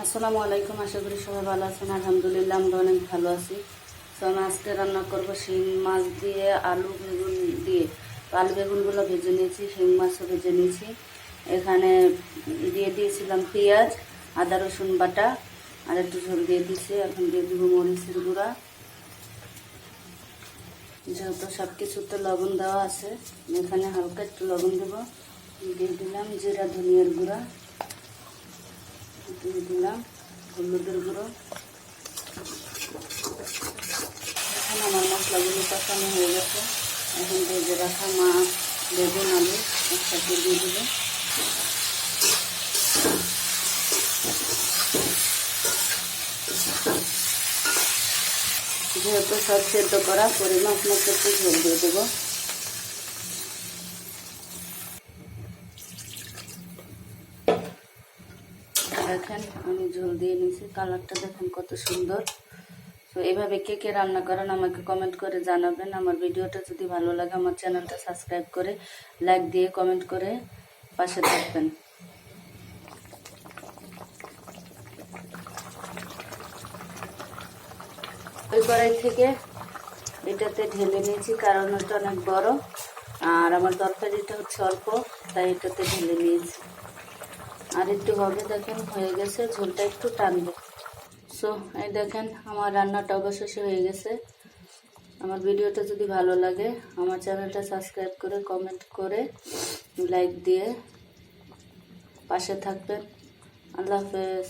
আসসালামু আলাইকুম। আশা করি সবাই ভালো আছেন। আলহামদুলিল্লাহ আমরা অনেক ভালো আছি। তো আমি আজকে রান্না করবো শিং মাছ দিয়ে আলু বেগুন দিয়ে। তো আলু বেগুনগুলো ভেজে নিয়েছি, শিং মাছও ভেজে নিয়েছি। এখানে দিয়ে দিয়েছিলাম পেঁয়াজ, আদা রসুন বাটা, আর একটু ঝোল দিয়ে দিয়েছি। এখন দিয়ে দিব মরিচের গুঁড়া। যেহেতু সব কিছুতে লবণ দেওয়া আছে, এখানে হালকা একটু লবণ দেবো। দিয়ে দিলাম জিরা ধনিয়ার গুঁড়া, দিয়ে দিলাম হলুদের গুঁড়ো। এখন আমার মশলাগুলো কষানো হয়ে গেছে। এখন ভেজে রাখা মাছ, বেগুন, আলু একসাথে দিয়ে দেবো। যেহেতু সব সেদ্ধ করা, পরিমাণ মতো একটু ঝোল দিয়ে দেবো। দেখেন আমি ঝোল দিয়ে নিয়েছি, কালারটা দেখেন কত সুন্দর। তো এভাবে কে কে রান্না করেন আমাকে কমেন্ট করে জানাবেন। আমার ভিডিওটা যদি ভালো লাগে আমার চ্যানেলটা সাবস্ক্রাইব করে লাইক দিয়ে কমেন্ট করে পাশে থাকবেন। ওই কড়াই থেকে এটাতে ঢেলে নিয়েছি, কারণ ওটা অনেক বড় আর আমার তরকারিটা হচ্ছে অল্প, তাই এটাতে ঢেলে নিয়েছি। আর একটু হবে, দেখেন হয়ে গেছে, ঝোলটা একটু টানবে। সো এই দেখেন আমার রান্নাটা অবশেষে হয়ে গেছে। আমার ভিডিওটা যদি ভালো লাগে আমার চ্যানেলটা সাবস্ক্রাইব করে কমেন্ট করে লাইক দিয়ে পাশে থাকবেন। আল্লাহ হাফেজ।